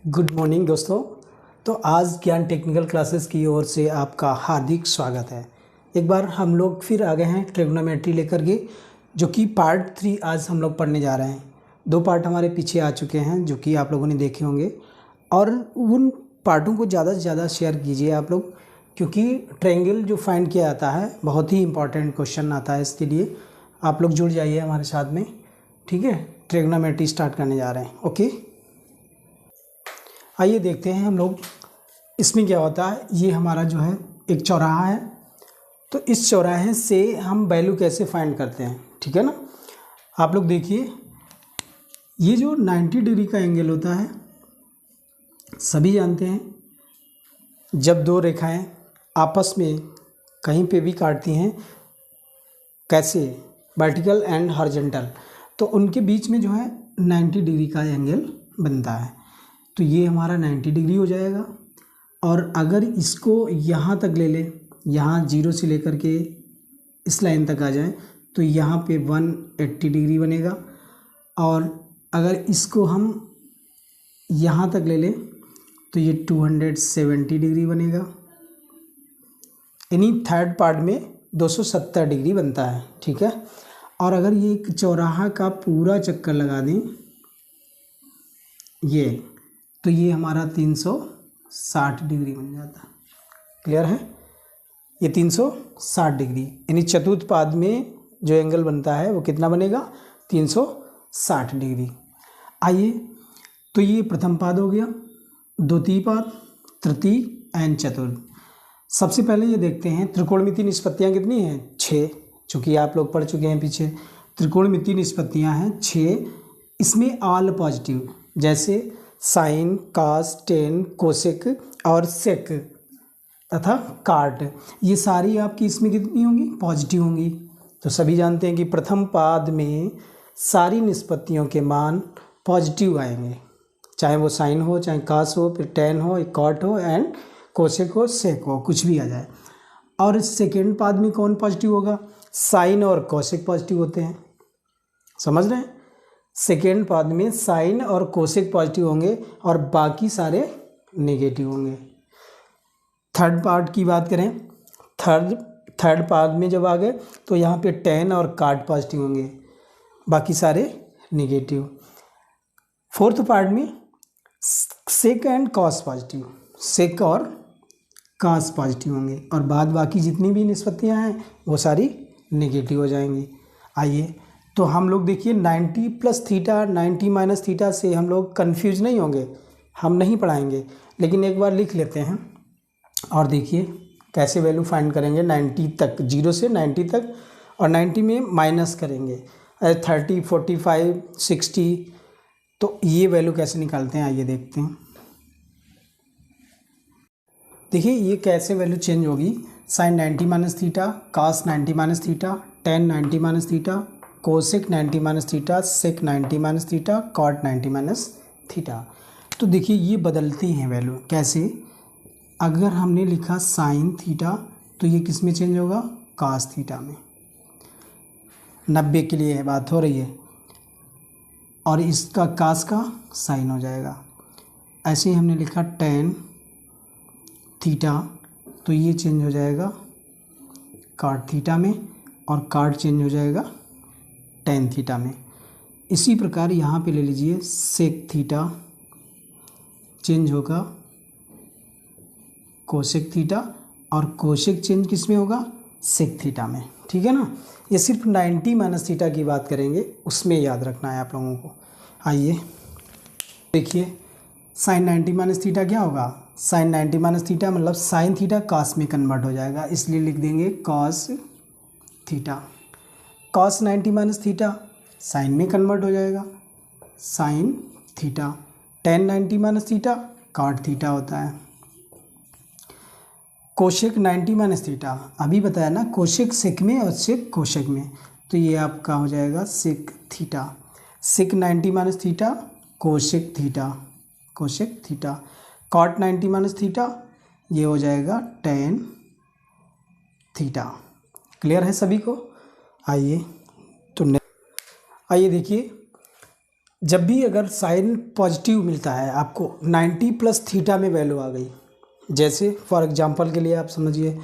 Good morning दोस्तों। तो आज ज्ञान टेक्निकल क्लासेस की ओर से आपका हार्दिक स्वागत है। एक बार हम लोग फिर आ गए हैं ट्रिग्नोमेट्री लेकर के, जो कि पार्ट 3 आज हम लोग पढ़ने जा रहे हैं। 2 पार्ट हमारे पीछे आ चुके हैं जो कि आप लोगों ने देखे होंगे, और उन पार्टों को ज़्यादा से ज़्यादा शेयर कीजिए आप लोग, क्योंकि ट्रायंगल जो फाइंड किया जाता है बहुत ही इंपॉर्टेंट क्वेश्चन आता है। इसके लिए आप लोग जुड़ जाइए हमारे साथ में, ठीक है। ट्रिग्नोमेट्री स्टार्ट करने जा रहे हैं, ओके। आइए देखते हैं हम लोग इसमें क्या होता है। ये हमारा जो है एक चौराहा है, तो इस चौराहे से हम वैल्यू कैसे फाइंड करते हैं, ठीक है ना। आप लोग देखिए, ये जो 90 डिग्री का एंगल होता है, सभी जानते हैं, जब दो रेखाएं आपस में कहीं पे भी काटती हैं, कैसे, वर्टिकल एंड हॉरिजॉन्टल, तो उनके बीच में जो है 90 डिग्री का एंगल बनता है। तो ये हमारा 90 डिग्री हो जाएगा। और अगर इसको यहाँ तक ले लें, यहाँ 0 से लेकर के इस लाइन तक आ जाए, तो यहाँ पे 180 डिग्री बनेगा। और अगर इसको हम यहाँ तक ले लें तो ये 270 डिग्री बनेगा। यानी थर्ड पार्ट में 270 डिग्री बनता है, ठीक है। और अगर ये एक चौराहा का पूरा चक्कर लगा दें ये, तो ये हमारा 360 डिग्री बन जाता है। क्लियर है, ये 360 डिग्री, यानी चतुर्थ पाद में जो एंगल बनता है वो कितना बनेगा, 360 डिग्री। आइए, तो ये प्रथम पाद हो गया, द्वितीय पाद, तृतीय एंड चतुर्थ। सबसे पहले ये देखते हैं त्रिकोणमितीय निष्पत्तियाँ कितनी हैं, 6, चूँकि आप लोग पढ़ चुके हैं पीछे। त्रिकोणमितीय निष्पत्तियाँ हैं 6, इसमें ऑल पॉजिटिव, जैसे साइन, कॉस, टेन, कोसेक और सेक तथा काट, ये सारी आपकी इसमें कितनी होंगी, पॉजिटिव होंगी। तो सभी जानते हैं कि प्रथम पाद में सारी निष्पत्तियों के मान पॉजिटिव आएंगे, चाहे वो साइन हो, चाहे कॉस हो, फिर टेन हो, कॉट हो एंड कोसेक हो, सेक हो, कुछ भी आ जाए। और सेकेंड पाद में कौन पॉजिटिव होगा, साइन और कोसेक पॉजिटिव होते हैं, समझ रहे हैं। सेकेंड पाद में साइन और कोसेक पॉजिटिव होंगे और बाकी सारे नेगेटिव होंगे। थर्ड पार्ट की बात करें, थर्ड पार्ट में जब आ गए तो यहाँ पे टेन और काट पॉजिटिव होंगे, बाकी सारे नेगेटिव। फोर्थ पार्ट में सेक एंड कॉस पॉजिटिव, सेक और कॉस पॉजिटिव होंगे, और बाद बाकी जितनी भी निष्पत्तियाँ हैं वो सारी नेगेटिव हो जाएंगी। आइए, तो हम लोग देखिए 90 प्लस थीटा, 90 माइनस थीटा से हम लोग कन्फ्यूज नहीं होंगे, हम नहीं पढ़ाएंगे, लेकिन एक बार लिख लेते हैं और देखिए कैसे वैल्यू फाइंड करेंगे 90 तक, 0 से 90 तक, और 90 में माइनस करेंगे 30, 45, 60, तो ये वैल्यू कैसे निकालते हैं, आइए देखते हैं। देखिए ये कैसे वैल्यू चेंज होगी, sine 90 minus theta, cos 90 minus theta, tan 90 minus theta, cosec 90 minus theta, sec 90 minus theta, cot 90 minus theta. तो देखिए ये बदलती हैं वैल्यू, कैसे, अगर हमने लिखा साइन थीटा तो ये किस में चेंज होगा, कॉस थीटा में, 90 के लिए बात हो रही है, और इसका कॉस का साइन हो जाएगा। ऐसे ही हमने लिखा टेन थीटा तो ये चेंज हो जाएगा कॉट थीटा में, और कॉट चेंज हो जाएगा टेन थीटा में। इसी प्रकार यहाँ पे ले लीजिए, सेक थीटा चेंज होगा कोसेक थीटा, और कोसेक चेंज किस में होगा, सेक थीटा में, ठीक है ना। ये सिर्फ 90 माइनस थीटा की बात करेंगे, उसमें याद रखना है आप लोगों को। आइए देखिए, साइन 90 माइनस थीटा क्या होगा, साइन 90 माइनस थीटा मतलब साइन थीटा कॉस में कन्वर्ट हो जाएगा, इसलिए लिख देंगे cos theta. Cos 90 minus theta sine में कन्वर्ट हो जाएगा, sine theta. Tan 90 minus theta cot theta होता है। कोशेक 90 माइनस थीटा, अभी बताया ना, कोशेक सेक में और सेक कोशेक में, तो ये आपका हो जाएगा sec theta. Sec 90 minus theta cosec theta, cosec theta. Cot 90 minus theta ये हो जाएगा टेन थीटा। क्लियर है सभी को। आइए, तो आइए देखिए, जब भी अगर साइन पॉजिटिव मिलता है आपको 90 प्लस थीटा में वैल्यू आ गई, जैसे फॉर एग्जांपल के लिए आप समझिए,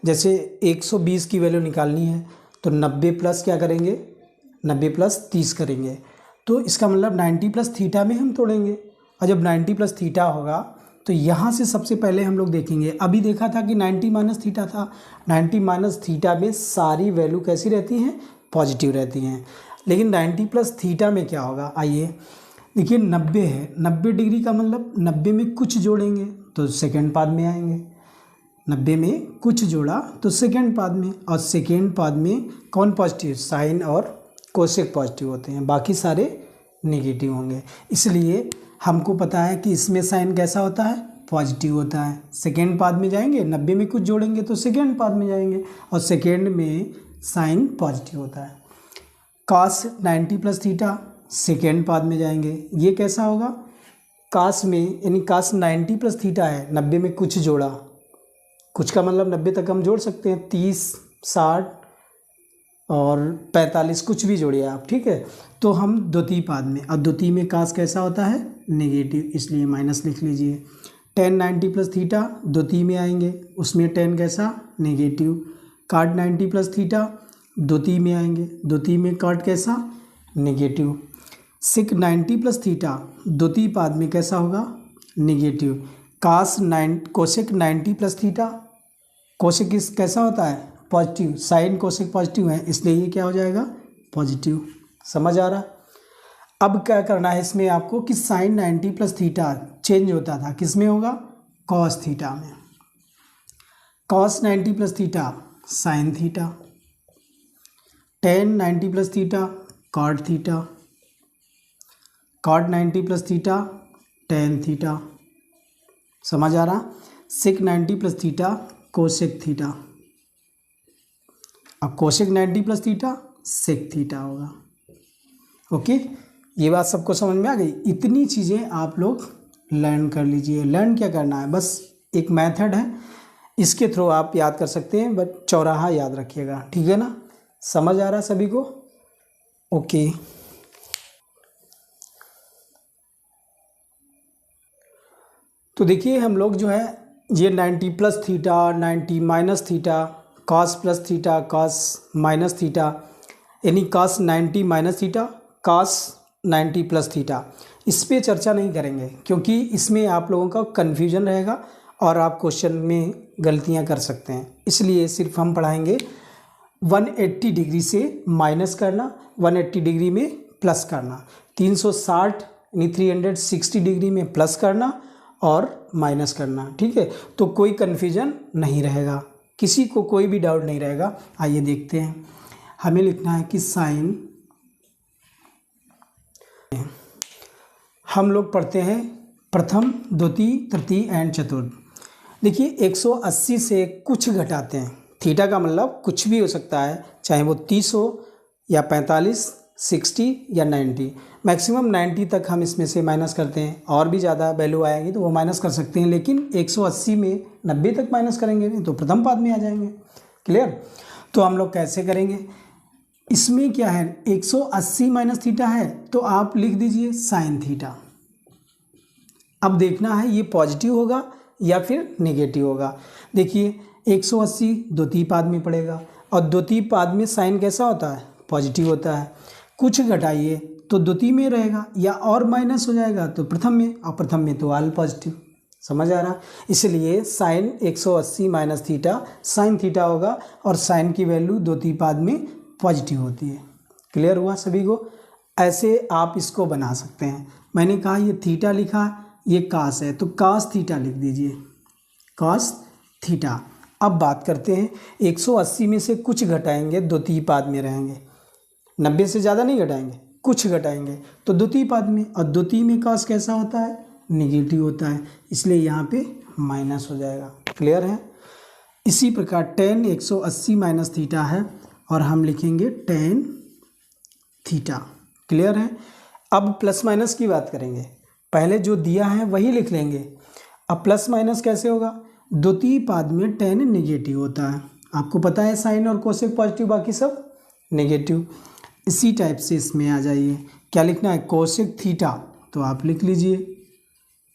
जैसे 120 की वैल्यू निकालनी है तो 90 प्लस क्या करेंगे, 90 प्लस 30 करेंगे, तो इसका मतलब 90 प्लस थीटा में हम तोड़ेंगे। और जब 90 प्लस थीटा होगा तो यहाँ से सबसे पहले हम लोग देखेंगे, अभी देखा था कि 90 माइनस थीटा था, 90 माइनस थीटा में सारी वैल्यू कैसी रहती हैं, पॉजिटिव रहती हैं। लेकिन 90 प्लस थीटा में क्या होगा, आइए देखिए 90 है, 90 डिग्री का मतलब 90 में कुछ जोड़ेंगे तो सेकेंड पाद में आएंगे, 90 में कुछ जोड़ा तो सेकेंड पाद में, और सेकेंड पाद में कौन पॉजिटिव, साइन और कोसेक पॉजिटिव होते हैं, बाकी सारे नेगेटिव होंगे। इसलिए हमको पता है कि इसमें साइन कैसा होता है, पॉजिटिव होता है। सेकेंड पाद में जाएंगे, 90 में कुछ जोड़ेंगे तो सेकेंड पाद में जाएंगे, और सेकेंड में साइन पॉजिटिव होता है। कास 90 प्लस थीटा सेकेंड पाद में जाएंगे, ये कैसा होगा, कास में यानी कास 90 प्लस थीटा है, 90 में कुछ जोड़ा, कुछ का मतलब 90 तक हम जोड़ सकते हैं, 30, 60 और 45 कुछ भी जोड़िए आप, ठीक है। तो हम द्वितीय पाद में, और द्वितीय में कास कैसा होता है, नेगेटिव, इसलिए माइनस लिख लीजिए। tan 90 प्लस थीटा द्वितीय में आएंगे, उसमें tan कैसा, नेगेटिव। काट 90 प्लस थीटा द्वितीय में आएंगे, द्वितीय में काट कैसा, नेगेटिव। सिक 90 प्लस थीटा द्वितीय पाद में कैसा होगा, negative. Cosec 90 plus theta, cosec इस कैसा होता है, पॉजिटिव, साइन कोसेक पॉजिटिव है, इसलिए ये क्या हो जाएगा, पॉजिटिव। समझ आ रहा। अब क्या करना है इसमें आपको कि साइन 90 प्लस थीटा चेंज होता था, किस में होगा, कॉस थीटा में। Cos 90 plus theta sine theta, tan 90 plus theta cot theta, cot 90 plus theta tan theta. समझ आ रहा। Sec 90 plus theta cosec theta, अब cosec 90 plus theta sec theta होगा। ओके, ये बात सबको समझ में आ गई। इतनी चीज़ें आप लोग लर्न कर लीजिए। लर्न क्या करना है, बस एक मेथड है, इसके थ्रू आप याद कर सकते हैं, बट चौराहा याद रखिएगा, ठीक है ना। समझ आ रहा सभी को, ओके। तो देखिए हम लोग जो है ये 90 plus theta, 90 minus theta, cos plus theta, cos minus theta, यानी cos 90 minus theta, cos 90 plus theta, इस पे चर्चा नहीं करेंगे क्योंकि इसमें आप लोगों का कन्फ्यूजन रहेगा और आप क्वेश्चन में गलतियां कर सकते हैं। इसलिए सिर्फ हम पढ़ाएंगे 180 डिग्री से माइनस करना, 180 डिग्री में प्लस करना, 360 यानी 360 डिग्री में प्लस करना और माइनस करना, ठीक है। तो कोई कन्फ्यूजन नहीं रहेगा, किसी को कोई भी डाउट नहीं रहेगा। आइए देखते हैं, हमें लिखना है कि साइन, हम लोग पढ़ते हैं प्रथम, द्वितीय, तृतीय एंड चतुर्थ। देखिए 180 से कुछ घटाते हैं, थीटा का मतलब कुछ भी हो सकता है, चाहे वो 30 हो या 45, 60 या 90, मैक्सिमम 90 तक हम इसमें से माइनस करते हैं। और भी ज़्यादा वैल्यू आएगी तो वो माइनस कर सकते हैं, लेकिन 180 में 90 तक माइनस करेंगे तो प्रथम पाद में आ जाएंगे। क्लियर। तो हम लोग कैसे करेंगे, इसमें क्या है 180 माइनस थीटा है तो आप लिख दीजिए साइन थीटा। अब देखना है ये पॉजिटिव होगा या फिर नेगेटिव होगा। देखिए 180 द्वितीय पाद में पड़ेगा और द्वितीय पाद में साइन कैसा होता है, पॉजिटिव होता है। कुछ घटाइए तो द्वितीय में रहेगा या और माइनस हो जाएगा तो प्रथम में, और प्रथम में तो ऑल पॉजिटिव। समझ आ रहा। इसलिए sine 180 minus theta sine theta होगा और साइन की वैल्यू द्वितीय पाद में पॉजिटिव होती है। क्लियर हुआ सभी को। ऐसे आप इसको बना सकते हैं। मैंने कहा ये थीटा लिखा, ये कास है तो कास थीटा लिख दीजिए, कास थीटा। अब बात करते हैं 180 में से कुछ घटाएंगे, द्वितीय पाद में रहेंगे, 90 से ज़्यादा नहीं घटाएंगे, कुछ घटाएंगे तो द्वितीय पाद में, और द्वितीय में कास कैसा होता है, नेगेटिव होता है, इसलिए यहाँ पे माइनस हो जाएगा। क्लियर है। इसी प्रकार tan 180 माइनस थीटा है और हम लिखेंगे tan थीटा। क्लियर है। अब प्लस माइनस की बात करेंगे, पहले जो दिया है वही लिख लेंगे। अब प्लस माइनस कैसे होगा, द्वितीय पाद में tan नेगेटिव होता है, आपको पता है साइन और कोसेक पॉजिटिव, बाकी सब नेगेटिव। इसी टाइप से इसमें आ जाइए क्या लिखना है, कोसेक थीटा, तो आप लिख लीजिए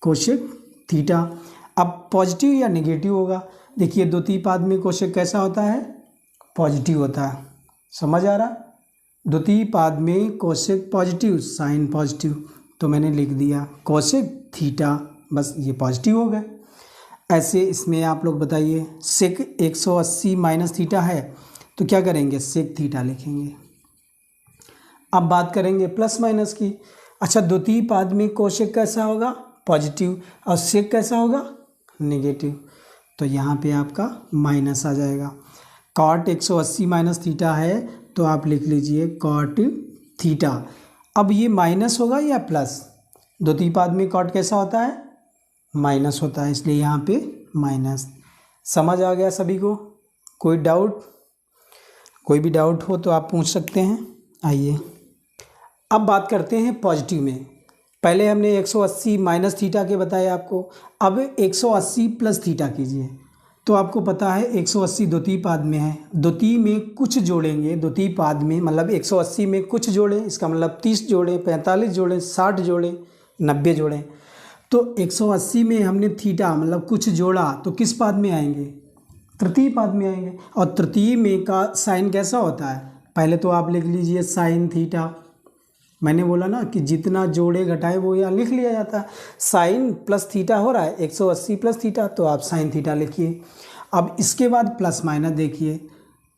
कोसेक थीटा। अब पॉजिटिव या नेगेटिव होगा, देखिए द्वितीय पाद में कोसेक कैसा होता है, पॉजिटिव होता है, समझ आ रहा, द्वितीय पाद में कोसेक पॉजिटिव, साइन पॉजिटिव, तो मैंने लिख दिया कोसेक थीटा, बस ये पॉजिटिव हो गए। ऐसे इसमें आप लोग बताइए, सेक 180 माइनस थीटा है तो क्या करेंगे, सेक थीटा लिखेंगे। अब बात करेंगे प्लस माइनस की। अच्छा, द्वितीय पाद में कोसेक कैसा होगा, पॉजिटिव, और सेक कैसा होगा, नेगेटिव, तो यहाँ पे आपका माइनस आ जाएगा। कॉट 180 माइनस थीटा है तो आप लिख लीजिए कॉट थीटा। अब ये माइनस होगा या प्लस, द्वितीय पाद में कॉट कैसा होता है, माइनस होता है, इसलिए यहाँ पे माइनस। समझ आ गया सभी को, कोई डाउट, कोई भी डाउट हो तो आप पूछ सकते हैं। आइए अब बात करते हैं पॉजिटिव में। पहले हमने 180 माइनस थीटा के बताए आपको, अब 180 प्लस थीटा कीजिए। तो आपको पता है 180 द्वितीय पाद में है, द्वितीय में कुछ जोड़ेंगे, द्वितीय पाद में मतलब 180 में कुछ जोड़ें, इसका मतलब 30 जोड़ें, 45 जोड़ें, 60 जोड़ें, 90 जोड़ें। तो 180 में हमने थीटा मतलब कुछ जोड़ा तो किस पाद में आएंगे, तृतीय पाद में आएंगे। और तृतीय में का साइन कैसा होता है, पहले तो आप लिख लीजिए साइन थीटा। मैंने बोला ना कि जितना जोड़े घटाए वो यहाँ लिख लिया जाता है। साइन प्लस थीटा हो रहा है 180 प्लस थीटा, तो आप साइन थीटा लिखिए। अब इसके बाद प्लस माइनस देखिए,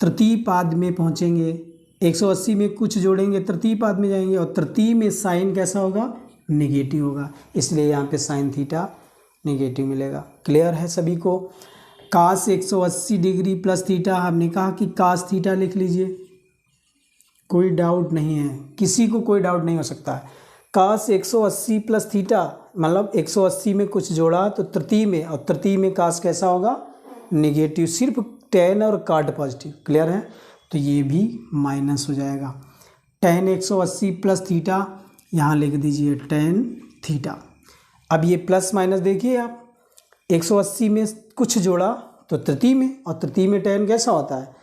तृतीय पाद में पहुँचेंगे, 180 में कुछ जोड़ेंगे, तृतीय पाद में जाएंगे, और तृतीय में साइन कैसा होगा, नेगेटिव होगा, इसलिए यहाँ पे साइन थीटा नेगेटिव मिलेगा। क्लियर है सभी को। कास 180 डिग्री प्लस थीटा, हमने कहा कि कास थीटा लिख लीजिए, कोई डाउट नहीं है, किसी को कोई डाउट नहीं हो सकता है। कास 180 प्लस थीटा मतलब 180 में कुछ जोड़ा तो तृतीय में, और तृतीय में कास कैसा होगा, नेगेटिव, सिर्फ टेन और काट पॉजिटिव। क्लियर है, तो ये भी माइनस हो जाएगा। टेन 180 प्लस थीटा, यहाँ लिख दीजिए टेन थीटा। अब ये प्लस माइनस देखिए आप, 180 में कुछ जोड़ा तो तृतीय में, और तृतीय में टेन कैसा होता है,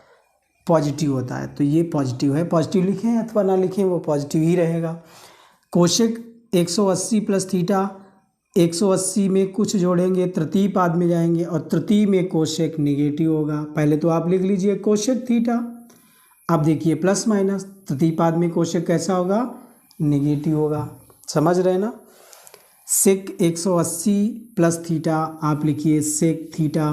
पॉजिटिव होता है, तो ये पॉजिटिव है, पॉजिटिव लिखें अथवा ना लिखें वो पॉजिटिव ही रहेगा। कोशेक 180 प्लस थीटा, 180 में कुछ जोड़ेंगे, तृतीय पाद में जाएंगे, और तृतीय में कोशेक नेगेटिव होगा। पहले तो आप लिख लीजिए कोशेक थीटा। अब देखिए प्लस माइनस, तृतीय पाद में कोशेक कैसा होगा, नेगेटिव होगा, समझ रहे ना। सेक 180 प्लस थीटा आप लिखिए सेक थीटा,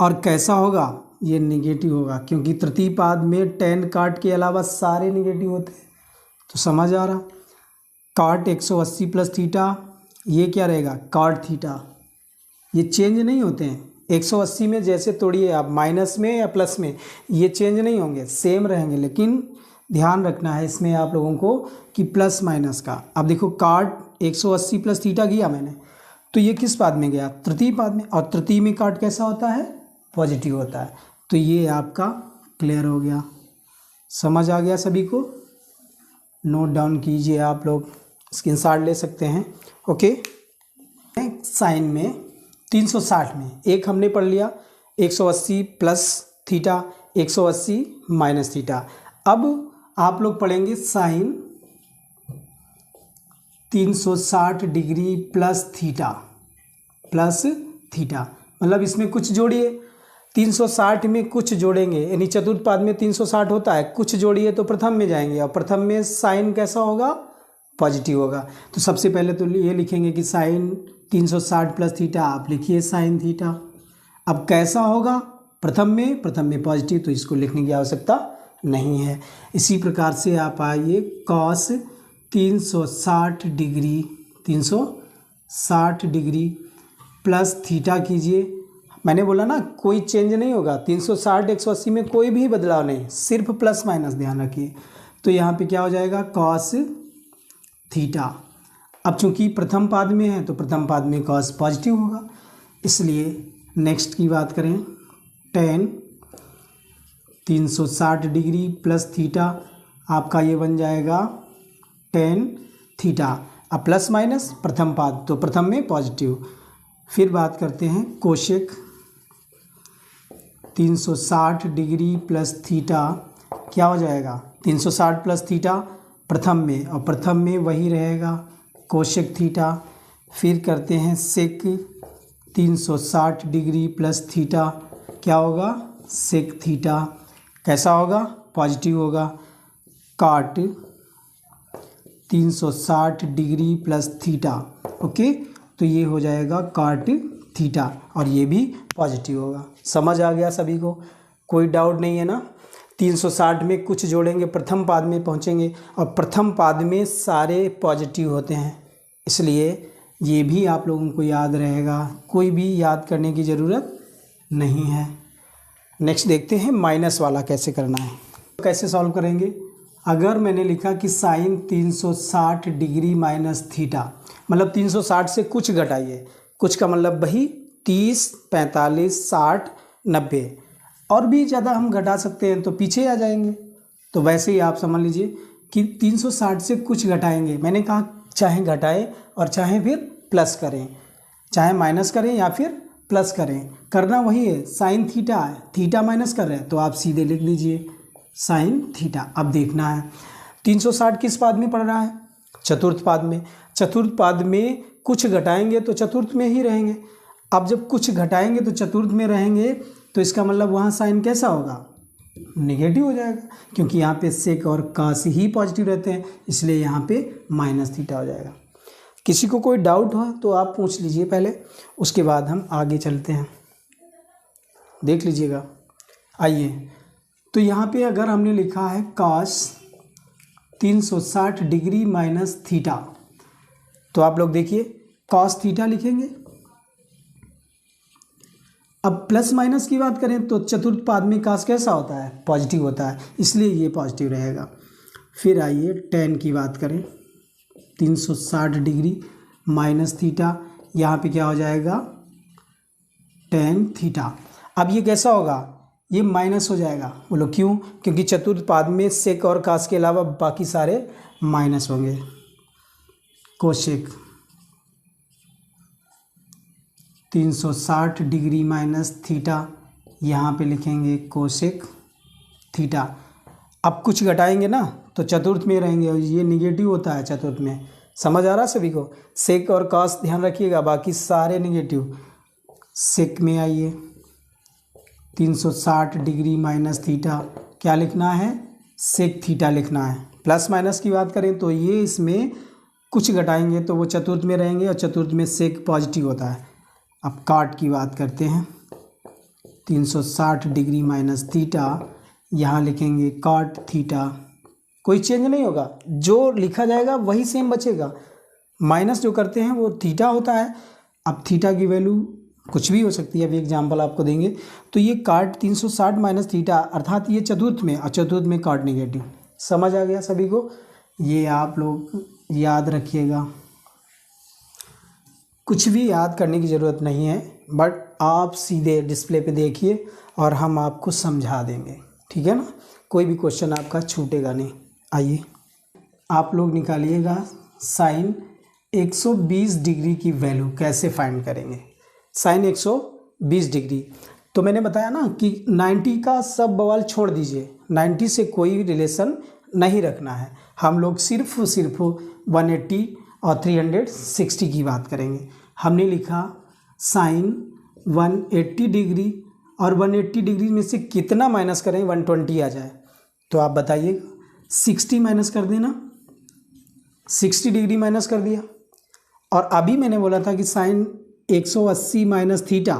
और कैसा होगा, ये नेगेटिव होगा, क्योंकि तृतीय पाद में टेन काट के अलावा सारे नेगेटिव होते हैं, तो समझ आ रहा। काट 180 प्लस थीटा, ये क्या रहेगा, काट थीटा, ये चेंज नहीं होते हैं। 180 में जैसे तोड़िए आप, माइनस में या प्लस में, ये चेंज नहीं होंगे, सेम रहेंगे, लेकिन ध्यान रखना है इसमें आप लोगों को कि प्लस माइनस का। अब देखो काट 180 प्लस थीटा किया मैंने, तो ये किस पाद में गया, तृतीय पाद में, और तृतीय में काट कैसा होता है, पॉजिटिव होता है, तो ये आपका क्लियर हो गया। समझ आ गया सभी को, नोट डाउन कीजिए, आप लोग स्क्रीनशॉट ले सकते हैं। ओके, साइन में 360 में एक हमने पढ़ लिया 180 प्लस थीटा, 180 माइनस थीटा। अब आप लोग पढ़ेंगे साइन 360 डिग्री प्लस थीटा, मतलब इसमें कुछ जोड़िए, 360 में कुछ जोड़ेंगे, यानी चतुर्थ पाद में 360 होता है, कुछ जोड़िए तो प्रथम में जाएंगे, और प्रथम में साइन कैसा होगा, पॉजिटिव होगा। तो सबसे पहले तो ये लिखेंगे कि साइन 360 प्लस थीटा, आप लिखिए साइन थीटा। अब कैसा होगा, प्रथम में पॉजिटिव, तो इसको लिखने की आवश्यकता नहीं है। इसी प्रकार से आप आइए कॉस 360 डिग्री प्लस थीटा कीजिए। मैंने बोला ना कोई चेंज नहीं होगा, 360 180 में कोई भी बदलाव नहीं, सिर्फ प्लस माइनस ध्यान रखिए। तो यहाँ पे क्या हो जाएगा, कॉस थीटा। अब चूंकि प्रथम पाद में है तो प्रथम पाद में कॉस पॉजिटिव होगा, इसलिए नेक्स्ट की बात करें, टेन 360 डिग्री प्लस थीटा, आपका ये बन जाएगा टेन थीटा। अब प्लस माइनस प्रथम पाद, तो प्रथम में पॉजिटिव। फिर बात करते हैं कोशेक 360 डिग्री प्लस थीटा, क्या हो जाएगा, 360 प्लस थीटा प्रथम में, और प्रथम में वही रहेगा कोशेक थीटा। फिर करते हैं सेक 360 डिग्री प्लस थीटा, क्या होगा सेक थीटा। कैसा होगा, पॉजिटिव होगा। काट 360 डिग्री प्लस थीटा, ओके, तो ये हो जाएगा काट थीटा, और ये भी पॉजिटिव होगा। समझ आ गया सभी को, कोई डाउट नहीं है ना। 360 में कुछ जोड़ेंगे प्रथम पाद में पहुँचेंगे, और प्रथम पाद में सारे पॉजिटिव होते हैं, इसलिए ये भी आप लोगों को याद रहेगा, कोई भी याद करने की ज़रूरत नहीं है। नेक्स्ट देखते हैं माइनस वाला कैसे करना है। कैसे सॉल्व करेंगे, अगर मैंने लिखा कि साइन 360 डिग्री माइनस थीटा, मतलब 360 से कुछ घटाइए, कुछ का मतलब वही 30, 45, 60, 90, और भी ज़्यादा हम घटा सकते हैं तो पीछे आ जाएंगे। तो वैसे ही आप समझ लीजिए कि 360 से कुछ घटाएंगे, मैंने कहा चाहे घटाएं और चाहे फिर प्लस करें, चाहे माइनस करें या फिर प्लस करें, करना वही है। साइन थीटा है, थीटा माइनस कर रहे हैं तो आप सीधे लिख दीजिए साइन थीटा। अब देखना है 360 किस पाद में पड़ रहा है, चतुर्थ पाद में। चतुर्थ पाद में कुछ घटाएंगे तो चतुर्थ में ही रहेंगे। अब जब कुछ घटाएंगे तो चतुर्थ में रहेंगे, तो इसका मतलब वहाँ साइन कैसा होगा, नेगेटिव हो जाएगा, क्योंकि यहाँ पे सेक और कास ही पॉजिटिव रहते हैं, इसलिए यहाँ पे माइनस थीटा हो जाएगा। किसी को कोई डाउट हो तो आप पूछ लीजिए पहले, उसके बाद हम आगे चलते हैं, देख लीजिएगा। आइए, तो यहाँ पे अगर हमने लिखा है कास 360 डिग्री माइनस थीटा, तो आप लोग देखिए कॉस थीटा लिखेंगे। अब प्लस माइनस की बात करें तो चतुर्थ पाद में कास कैसा होता है, पॉजिटिव होता है, इसलिए ये पॉजिटिव रहेगा। फिर आइए टेन की बात करें, 360 डिग्री माइनस थीटा, यहाँ पे क्या हो जाएगा टेन थीटा। अब ये कैसा होगा, ये माइनस हो जाएगा। बोलो क्यों, क्योंकि चतुर्थ पाद में सेक और कास के अलावा बाकी सारे माइनस होंगे। कोशेक 360 डिग्री माइनस थीटा, यहाँ पे लिखेंगे कोशेक थीटा। अब कुछ घटाएंगे ना तो चतुर्थ में रहेंगे, और ये निगेटिव होता है चतुर्थ में। समझ आ रहा सभी को, सेक और कास ध्यान रखिएगा, बाकी सारे निगेटिव। सेक में आइए 360 डिग्री माइनस थीटा, क्या लिखना है सेक थीटा लिखना है। प्लस माइनस की बात करें तो ये इसमें कुछ घटाएंगे तो वो चतुर्थ में रहेंगे, और चतुर्थ में सेक पॉजिटिव होता है। अब काट की बात करते हैं, 360 डिग्री माइनस थीटा, यहाँ लिखेंगे काट थीटा। कोई चेंज नहीं होगा, जो लिखा जाएगा वही सेम बचेगा। माइनस जो करते हैं वो थीटा होता है। अब थीटा की वैल्यू कुछ भी हो सकती है, अभी एग्जाम्पल आपको देंगे। तो ये काट 360 माइनस थीटा, अर्थात ये चतुर्थ में, और चतुर्थ में काट निगेटिव। समझ आ गया सभी को, ये आप लोग याद रखिएगा। कुछ भी याद करने की ज़रूरत नहीं है, बट आप सीधे डिस्प्ले पे देखिए और हम आपको समझा देंगे, ठीक है ना। कोई भी क्वेश्चन आपका छूटेगा नहीं। आइए आप लोग निकालिएगा साइन 120 डिग्री की वैल्यू कैसे फाइंड करेंगे। साइन 120 डिग्री, तो मैंने बताया ना कि 90 का सब बवाल छोड़ दीजिए, 90 से कोई रिलेशन नहीं रखना है। हम लोग सिर्फ 180 और 360 की बात करेंगे। हमने लिखा साइन 180 डिग्री, और 180 डिग्री में से कितना माइनस करें 120 आ जाए, तो आप बताइएगा। 60 माइनस कर देना, 60 डिग्री माइनस कर दिया। और अभी मैंने बोला था कि साइन 180 माइनस थीटा,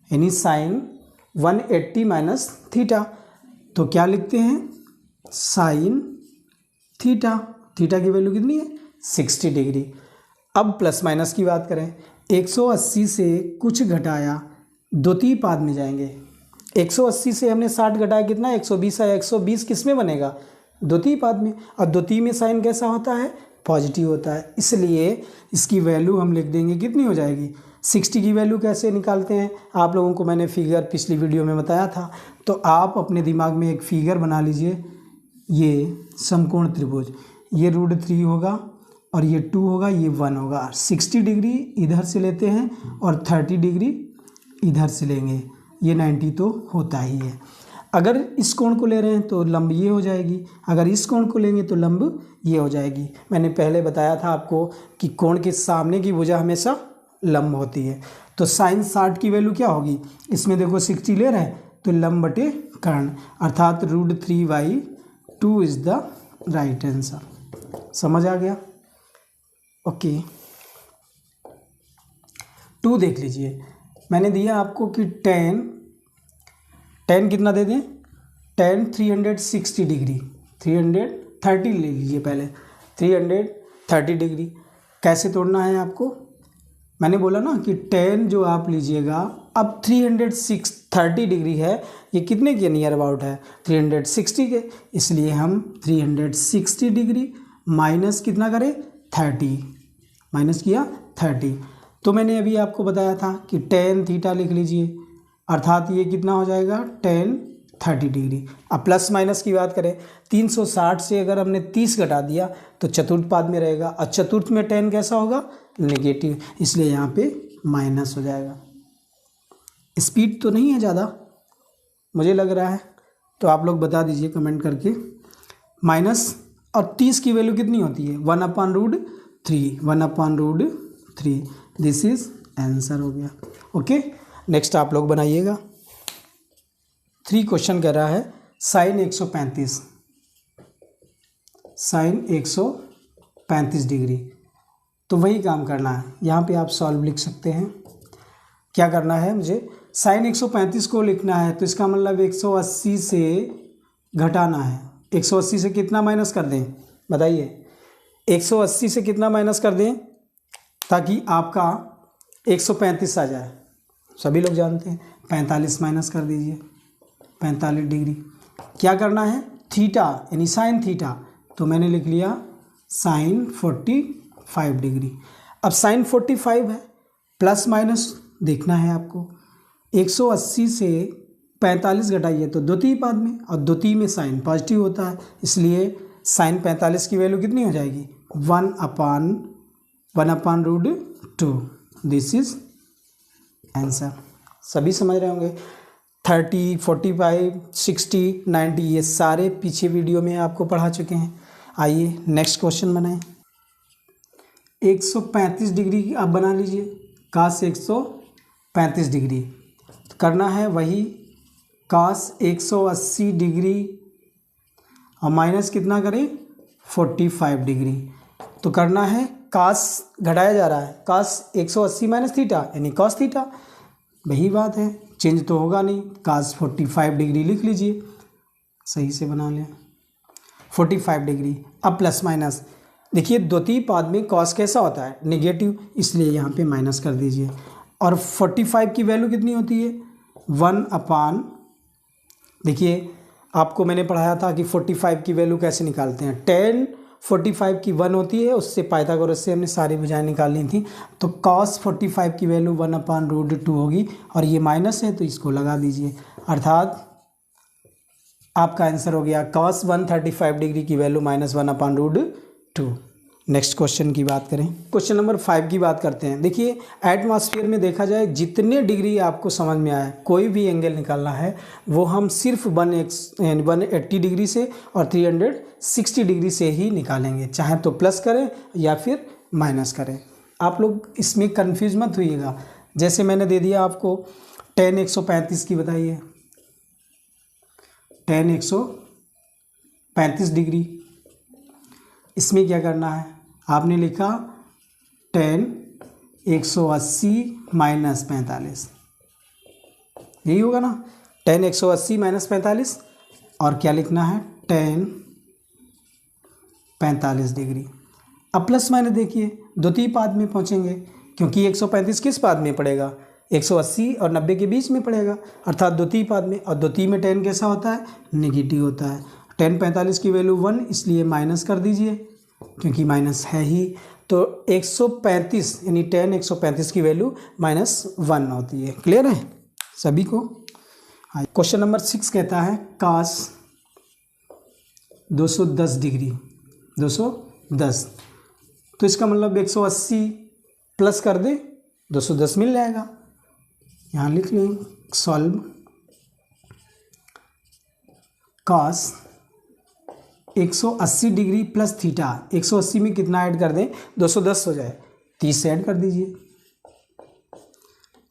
यानी साइन 180 माइनस थीटा, तो क्या लिखते हैं साइन थीटा। थीटा की वैल्यू कितनी है 60 डिग्री। अब प्लस माइनस की बात करें, 180 से कुछ घटाया, द्वितीय पाद में जाएंगे। 180 से हमने 60 घटाया, कितना 120 आया। 120 किस में बनेगा, द्वितीय पाद में, और द्वितीय में साइन कैसा होता है, पॉजिटिव होता है, इसलिए इसकी वैल्यू हम लिख देंगे, कितनी हो जाएगी 60 की वैल्यू कैसे निकालते हैं आप लोगों को मैंने फिगर पिछली वीडियो में बताया था। तो आप अपने दिमाग में एक फिगर बना लीजिए, ये समकोण त्रिभुज, ये √3 होगा और ये 2 होगा, ये 1 होगा। 60 डिग्री इधर से लेते हैं और 30 डिग्री इधर से लेंगे, ये 90 तो होता ही है। अगर इस कोण को ले रहे हैं तो लंब ये हो जाएगी, अगर इस कोण को लेंगे तो लंब ये हो जाएगी। मैंने पहले बताया था आपको कि कोण के सामने की भुजा हमेशा लंब होती है। तो साइन 60 की वैल्यू क्या होगी, इसमें देखो 60 ले रहे हैं तो लंब बटे कर्ण, अर्थात √3/2 इज द राइट आंसर। समझ आ गया? ओके। 2 देख लीजिए, मैंने दिया आपको कि tan कितना दे दें, tan 360 डिग्री, 330 ले लीजिए पहले, 330 डिग्री कैसे तोड़ना है आपको। मैंने बोला ना कि tan जो आप लीजिएगा, अब 330 डिग्री है, ये कितने के नियर अबाउट है, 360 के, इसलिए हम 360 डिग्री माइनस कितना करें, 30, माइनस किया 30। तो मैंने अभी आपको बताया था कि tan थीटा लिख लीजिए, अर्थात ये कितना हो जाएगा, tan 30 डिग्री। अब प्लस माइनस की बात करें, 360 से अगर हमने 30 घटा दिया तो चतुर्थ पाद में रहेगा, और चतुर्थ में tan कैसा होगा, नेगेटिव, इसलिए यहाँ पे माइनस हो जाएगा। स्पीड तो नहीं है ज़्यादा, मुझे लग रहा है, तो आप लोग बता दीजिए कमेंट करके। माइनस और 30 की वैल्यू कितनी होती है, 1/√3, 1/√3, दिस इज आंसर हो गया। ओके, नेक्स्ट आप लोग बनाइएगा। 3 क्वेश्चन कह रहा है साइन 135, साइन 135 डिग्री, तो वही काम करना है, यहाँ पे आप सॉल्व लिख सकते हैं। क्या करना है, मुझे साइन 135 को लिखना है, तो इसका मतलब 180 से घटाना है। 180 से कितना माइनस कर दें, बताइए, 180 से कितना माइनस कर दें ताकि आपका 135 आ जाए, सभी लोग जानते हैं। 45 माइनस कर दीजिए, 45 डिग्री। क्या करना है, थीटा यानी साइन थीटा, तो मैंने लिख लिया साइन 45 डिग्री। अब साइन 45 है, प्लस माइनस देखना है आपको। 180 से 45 घटाइए तो द्वितीय पाद में, और द्वितीय में साइन पॉजिटिव होता है, इसलिए साइन 45 की वैल्यू कितनी हो जाएगी, 1/√2, दिस इज आंसर। सभी समझ रहे होंगे। 30, 45, 60, 90 ये सारे पीछे वीडियो में आपको पढ़ा चुके हैं। आइए नेक्स्ट क्वेश्चन बनाएं। 135 डिग्री आप बना लीजिए, कास 135 डिग्री, तो करना है वही कास 180 डिग्री और माइनस कितना करें, 45 डिग्री। तो करना है कास घटाया जा रहा है, कास 180 माइनस थीटा यानी कॉस थीटा, वही बात है, चेंज तो होगा नहीं। कास 45 डिग्री लिख लीजिए, सही से बना लें 45 डिग्री। अब प्लस माइनस देखिए, द्वितीय पाद में कॉस कैसा होता है, नेगेटिव, इसलिए यहाँ पे माइनस कर दीजिए। और 45 की वैल्यू कितनी होती है, 1/, देखिए आपको मैंने पढ़ाया था कि 45 की वैल्यू कैसे निकालते हैं। tan 45 की 1 होती है, उससे पाइथागोरस से हमने सारी भुजाएं निकालनी थी, तो cos 45 की वैल्यू 1/√2 होगी, और ये माइनस है तो इसको लगा दीजिए, अर्थात आपका आंसर हो गया cos 135 डिग्री की वैल्यू -1/√2। नेक्स्ट क्वेश्चन की बात करें, क्वेश्चन नंबर 5 की बात करते हैं। देखिए एटमॉस्फेयर में देखा जाए जितने डिग्री आपको समझ में आए, कोई भी एंगल निकालना है वो हम सिर्फ 180 डिग्री से और 360 डिग्री से ही निकालेंगे, चाहे तो प्लस करें या फिर माइनस करें। आप लोग इसमें कन्फ्यूज मत होइएगा। जैसे मैंने दे दिया आपको tan 135 की, बताइए tan 135 डिग्री, इसमें क्या करना है, आपने लिखा tan 180 माइनस 45, यही होगा ना, tan 180 माइनस 45, और क्या लिखना है tan 45 डिग्री। अब प्लस माइनस देखिए द्वितीय पाद में पहुंचेंगे, क्योंकि 135 किस पाद में पड़ेगा, 180 और 90 के बीच में पड़ेगा, अर्थात द्वितीय पाद में, और द्वितीय में tan कैसा होता है, नेगेटिव होता है। tan 45 की वैल्यू 1, इसलिए माइनस कर दीजिए, क्योंकि माइनस है ही, तो 135 यानी tan 135 की वैल्यू -1 होती है। क्लियर है सभी को? क्वेश्चन नंबर 6 कहता है cos 210 डिग्री, 210, तो इसका मतलब 180 प्लस कर दे 210 मिल जाएगा। यहाँ लिख लें solve cos 180 degree plus theta, 180 में कितना ऐड कर दें, 210 हो जाए, 30 से ऐड कर दीजिए।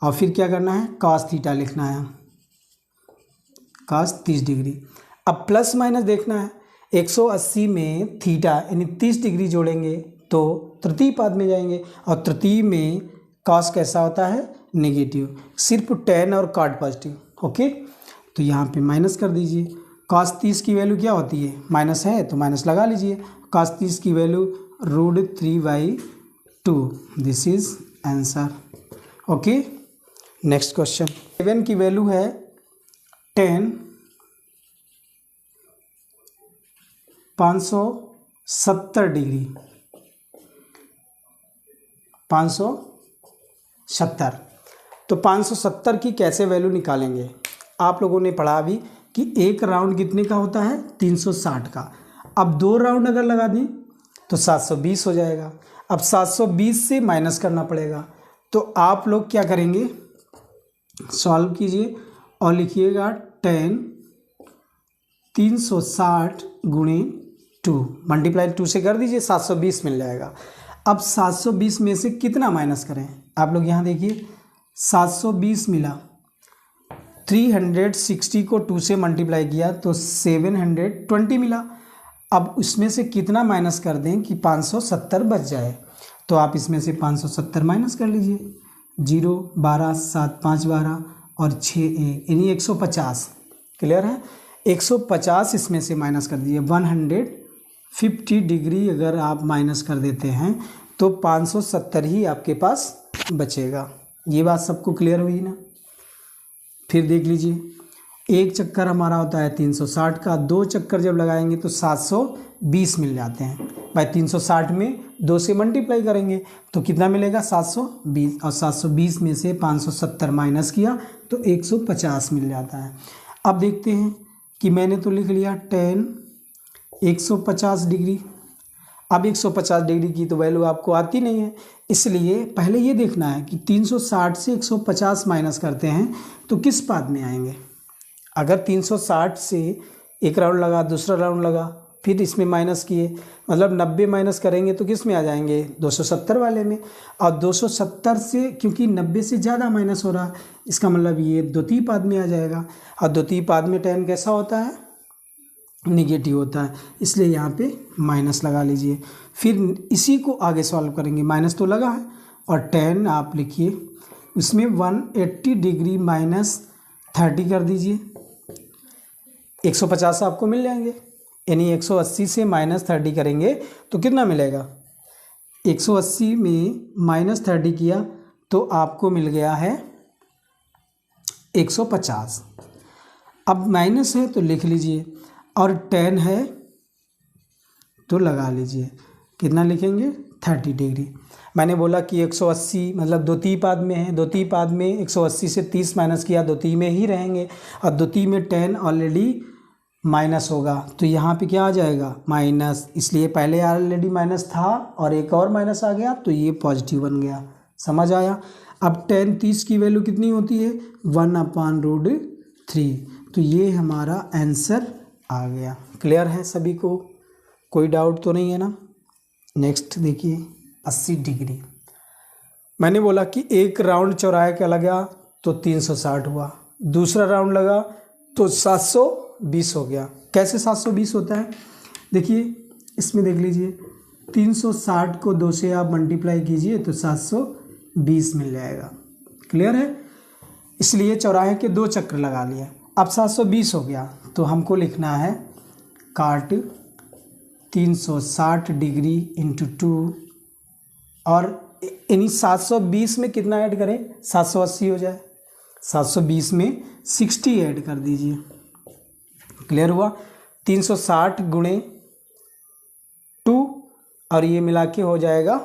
और फिर क्या करना है, कॉस थीटा लिखना है, कॉस 30 डिग्री। अब प्लस माइनस देखना है, 180 में थीटा यानी 30 डिग्री जोड़ेंगे तो तृतीय पाद में जाएंगे, और तृतीय में कॉस कैसा होता है, नेगेटिव, सिर्फ tan और cot पॉजिटिव। ओके, तो यहाँ पे माइनस कर दीजिए। कॉस 30 की वैल्यू क्या होती है, माइनस है तो माइनस लगा लीजिए। कॉस 30 की value √3/2, this is answer. Okay, next question. 7 की वैल्यू है tan 570 डिग्री, 570। तो 570 की कैसे वैल्यू निकालेंगे, आप लोगों ने पढ़ा अभी कि एक राउंड कितने का होता है, 360 का। अब 2 राउंड अगर लगा दें तो 720 हो जाएगा। अब 720 से माइनस करना पड़ेगा, तो आप लोग क्या करेंगे, सॉल्व कीजिए और लिखिएगा tan 360 गुणे 2, मल्टीप्लाई 2 से कर दीजिए, 720 मिल जाएगा। अब 720 में से कितना माइनस करें, आप लोग यहाँ देखिए, 720 मिला, 360 को 2 से मल्टीप्लाई किया तो 720 मिला। अब उसमें से कितना माइनस कर दें कि 570 बच जाए, तो आप इसमें से 570 माइनस कर लीजिए, 0 12 7 5 12 और 6 1 यानी 150। क्लियर है, 150 इसमें से माइनस कर दीजिए। 150 डिग्री अगर आप माइनस कर देते हैं तो 570 ही आपके पास बचेगा। ये बात सबको क्लियर हुई ना। फिर देख लीजिए, एक चक्कर हमारा होता है 360 का, 2 चक्कर जब लगाएंगे तो 720 मिल जाते हैं। भाई 360 में 2 से मल्टीप्लाई करेंगे तो कितना मिलेगा, 720, और 720 में से 570 माइनस किया तो 150 मिल जाता है। अब देखते हैं कि मैंने तो लिख लिया tan 150 डिग्री। अब 150 डिग्री की तो वैल्यू आपको आती नहीं है, इसलिए पहले ये देखना है कि 360 से 150 माइनस करते हैं तो किस पाद में आएंगे। अगर 360 से एक राउंड लगा, दूसरा राउंड लगा, फिर इसमें माइनस किए, मतलब 90 माइनस करेंगे तो किस में आ जाएंगे, 270 वाले में। और 270 से क्योंकि 90 से ज़्यादा माइनस हो रहा है, इसका मतलब ये द्वितीय पाद में आ जाएगा। और द्वितीय पाद में tan कैसा होता है, निगेटिव होता है, इसलिए यहाँ पे माइनस लगा लीजिए। फिर इसी को आगे सॉल्व करेंगे, माइनस तो लगा है, और tan आप लिखिए, उसमें 180 डिग्री माइनस 30 कर दीजिए, 150 आपको मिल जाएंगे। यानी 180 से माइनस 30 करेंगे तो कितना मिलेगा, 180 में माइनस 30 किया तो आपको मिल गया है 150। अब माइनस है तो लिख लीजिए, और tan है तो लगा लीजिए, कितना लिखेंगे, 30 डिग्री। मैंने बोला कि 180 मतलब द्वितीय पाद में है, द्वितीय पाद में 180 से 30 माइनस किया, द्वितीय में ही रहेंगे, और द्वितीय में tan ऑलरेडी माइनस होगा तो यहाँ पे क्या आ जाएगा, माइनस, इसलिए पहले ऑलरेडी माइनस था और एक और माइनस आ गया तो ये पॉजिटिव बन गया। समझ आया। अब tan 30 की वैल्यू कितनी होती है, 1/√3, तो ये हमारा आंसर आ गया। क्लियर है सभी को, कोई डाउट तो नहीं है ना। नेक्स्ट देखिए 80 डिग्री। मैंने बोला कि एक राउंड चौराहे का लगा तो 360 हुआ, दूसरा राउंड लगा तो 720 हो गया। कैसे 720 होता है, देखिए इसमें देख लीजिए, 360 को 2 से आप मल्टीप्लाई कीजिए तो 720 मिल जाएगा। क्लियर है, इसलिए चौराहे के 2 चक्कर लगा लिए। अब 720 हो गया तो हमको लिखना है काट 360 डिग्री इंटू 2, और यानी 720 में कितना ऐड करें, 780 हो जाए, 720 में 60 ऐड कर दीजिए। क्लियर हुआ, 360 गुणे 2 और ये मिला के हो जाएगा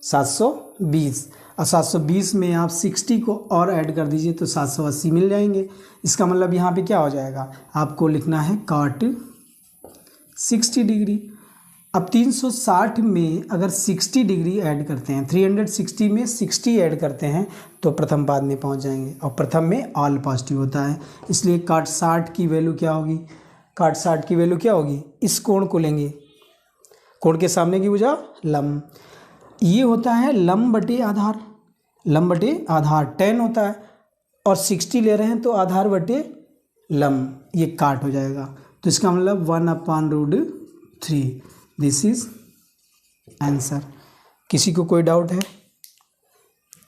720, और 720 में आप 60 को और ऐड कर दीजिए तो 780 मिल जाएंगे। इसका मतलब यहाँ पे क्या हो जाएगा, आपको लिखना है काट 60 डिग्री। अब 360 में अगर 60 डिग्री ऐड करते हैं, 360 में 60 ऐड करते हैं तो प्रथम पाद में पहुंच जाएंगे, और प्रथम में ऑल पॉजिटिव होता है, इसलिए काट 60 की वैल्यू क्या होगी, काट 60 की वैल्यू क्या होगी, इस कोण को लेंगे, कोण के सामने की भुजा लंब, ये होता है लंब बटे आधार, लंब बटे आधार 10 होता है, और 60 ले रहे हैं तो आधार बटे लंब, ये काट हो जाएगा, तो इसका मतलब 1/√3, दिस इज आंसर। किसी को कोई डाउट है?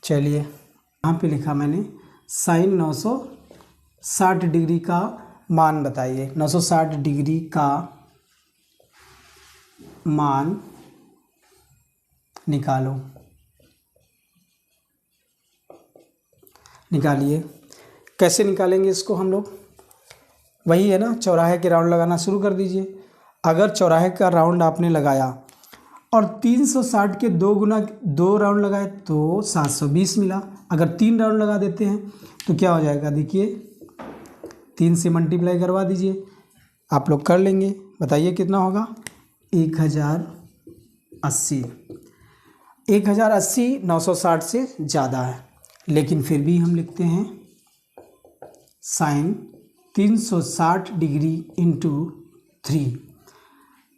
चलिए यहाँ पे लिखा मैंने साइन 960 डिग्री का मान बताइए, 960 डिग्री का मान निकालो, निकालिए। कैसे निकालेंगे इसको हम लोग, वही है ना, चौराहे के राउंड लगाना शुरू कर दीजिए। अगर चौराहे का राउंड आपने लगाया और 360 के 2 गुना 2 राउंड लगाए तो 720 मिला, अगर 3 राउंड लगा देते हैं तो क्या हो जाएगा, देखिए 3 से मल्टीप्लाई करवा दीजिए, आप लोग कर लेंगे, बताइए कितना होगा, 1080। 1080 960 से ज़्यादा है, लेकिन फिर भी हम लिखते हैं साइन 360 डिग्री इंटू 3,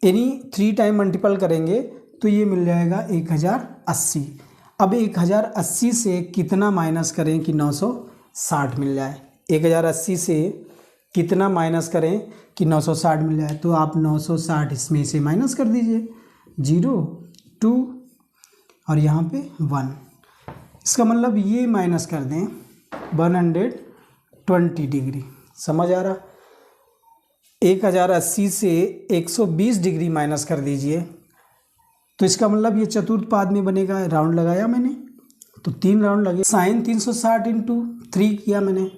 यानी 3 टाइम मल्टीपल करेंगे तो ये मिल जाएगा 1080। अब 1080 से कितना माइनस करें कि 960 मिल जाए, 1080 से कितना माइनस करें कि 960 मिल जाए, तो आप 960 इसमें से माइनस कर दीजिए, 0 2 और यहाँ पे 1, इसका मतलब ये माइनस कर दें 120 डिग्री, समझ आ रहा, 1080 से 120 डिग्री माइनस कर दीजिए, तो इसका मतलब ये चतुर्थ पाद में बनेगा, राउंड लगाया मैंने तो 3 राउंड लगे, साइन 360 इंटू 3 किया मैंने,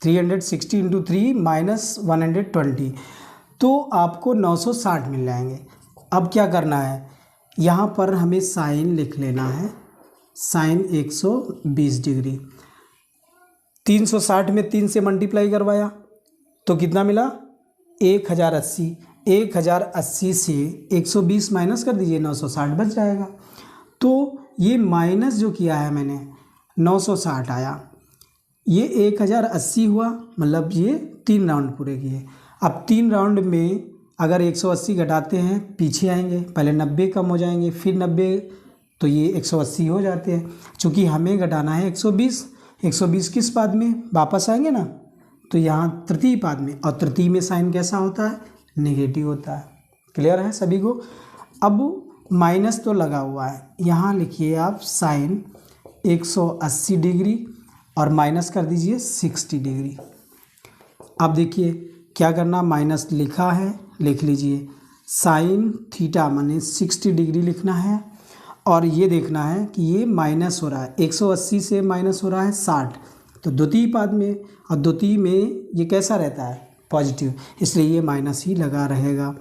360 इंटू 3 माइनस 120, तो आपको 960 मिल जाएंगे। अब क्या करना है, यहाँ पर हमें साइन लिख लेना है, साइन 120 डिग्री, 360 में 3 से मल्टीप्लाई करवाया तो कितना मिला, 1080, 1080 से 120 माइनस कर दीजिए, 960 बच जाएगा, तो ये माइनस जो किया है मैंने 960 आया, ये 1080 हुआ, मतलब ये 3 राउंड पूरे किए। अब 3 राउंड में अगर 180 घटाते हैं पीछे आएंगे, पहले 90 कम हो जाएंगे, फिर 90, तो ये 180 हो जाते हैं, चूँकि हमें घटाना है 120, 120 किस पाद में वापस आएंगे ना, तो यहाँ तृतीय पाद में, और तृतीय में साइन कैसा होता है, नेगेटिव होता है, क्लियर है सभी को। अब माइनस तो लगा हुआ है, यहाँ लिखिए आप साइन 180 डिग्री और माइनस कर दीजिए 60 डिग्री। अब देखिए क्या करना, माइनस लिखा है लिख लीजिए, साइन थीटा माने 60 डिग्री लिखना है, और ये देखना है कि ये माइनस हो रहा है, 180 से माइनस हो रहा है 60, तो द्वितीय पाद में, और द्वितीय में ये कैसा रहता है, पॉजिटिव, इसलिए ये माइनस ही लगा रहेगा,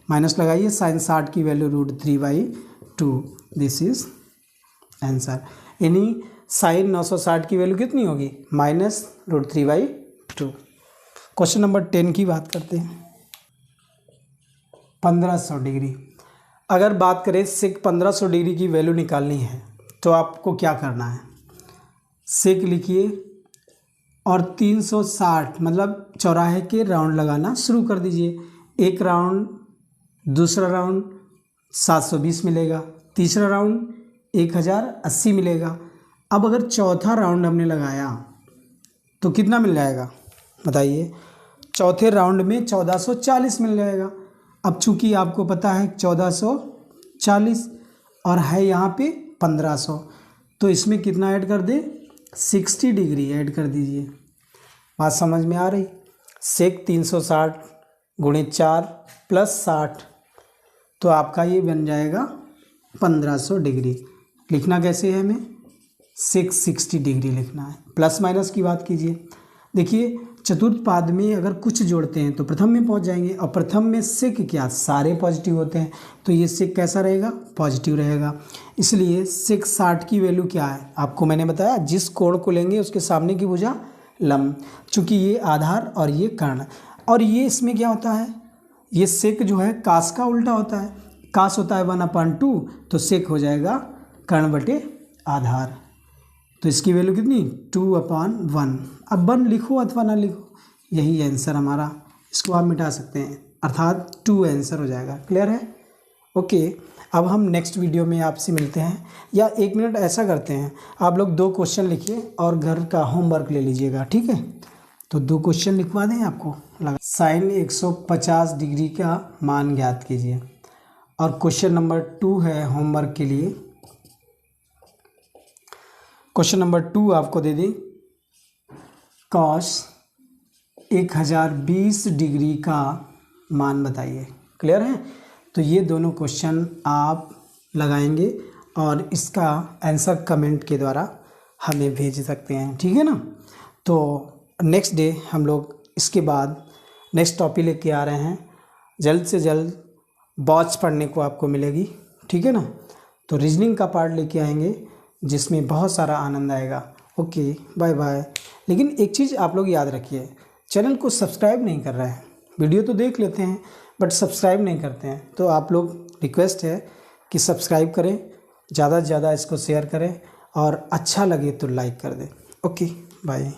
माइनस लगाइए, साइन 60 की वैल्यू √3/2, दिस इज आंसर, यानी साइन 960 की वैल्यू कितनी होगी, माइनस √3/2। क्वेश्चन नंबर 10 की बात करते हैं, 1500 डिग्री। अगर बात करें सेक 1500 डिग्री की वैल्यू निकालनी है तो आपको क्या करना है, सेक लिखिए और 360 मतलब चौराहे के राउंड लगाना शुरू कर दीजिए, एक राउंड, दूसरा राउंड 720 मिलेगा, तीसरा राउंड 1080 मिलेगा। अब अगर चौथा राउंड हमने लगाया तो कितना मिल जाएगा बताइए, चौथे राउंड में 1440 मिल जाएगा। अब चूंकि आपको पता है 1440 और है यहाँ पे 1500, तो इसमें कितना ऐड कर दे, 60 डिग्री ऐड कर दीजिए। बात समझ में आ रही, सेक 360 × 4 + 60, तो आपका ये बन जाएगा 1500 डिग्री। लिखना कैसे है, हमें 660 डिग्री लिखना है, प्लस माइनस की बात कीजिए। देखिए चतुर्थ पाद में अगर कुछ जोड़ते हैं तो प्रथम में पहुंच जाएंगे, और प्रथम में सेक क्या, सारे पॉजिटिव होते हैं, तो ये सेक कैसा रहेगा, पॉजिटिव रहेगा। इसलिए सेक 60 की वैल्यू क्या है, आपको मैंने बताया, जिस कोण को लेंगे उसके सामने की भुजा लंब, चूँकि ये आधार और ये कर्ण, और ये इसमें क्या होता है, ये सेक जो है कास का उल्टा होता है, काश होता है 1/2 तो सेक हो जाएगा कर्ण बटे आधार। तो इसकी वैल्यू कितनी 2/1। अब 1 लिखो अथवा ना लिखो, यही आंसर हमारा, इसको आप मिटा सकते हैं, अर्थात 2 आंसर हो जाएगा। क्लियर है? ओके, अब हम नेक्स्ट वीडियो में आपसे मिलते हैं। या 1 मिनट ऐसा करते हैं, आप लोग 2 क्वेश्चन लिखिए और घर का होमवर्क ले लीजिएगा, ठीक है? तो 2 क्वेश्चन लिखवा दें आपको लगा। साइन 150 डिग्री का मान ज्ञात कीजिए। और क्वेश्चन नंबर 2 है होमवर्क के लिए। क्वेश्चन नंबर 2 आपको दे दें, कॉस 1020 डिग्री का मान बताइए। क्लियर है? तो ये दोनों क्वेश्चन आप लगाएंगे और इसका आंसर कमेंट के द्वारा हमें भेज सकते हैं, ठीक है ना? तो नेक्स्ट डे हम लोग इसके बाद नेक्स्ट टॉपिक लेके आ रहे हैं। जल्द से जल्द बॉच पढ़ने को आपको मिलेगी, ठीक है ना? तो रीजनिंग का पार्ट लेके आएंगे जिसमें बहुत सारा आनंद आएगा। Okay, bye bye. लेकिन एक चीज़ आप लोग याद रखिए, चैनल को सब्सक्राइब नहीं कर रहे हैं, वीडियो तो देख लेते हैं बट सब्सक्राइब नहीं करते हैं। तो आप लोग रिक्वेस्ट है कि सब्सक्राइब करें, ज़्यादा से ज़्यादा इसको शेयर करें और अच्छा लगे तो लाइक कर दें। Okay, bye.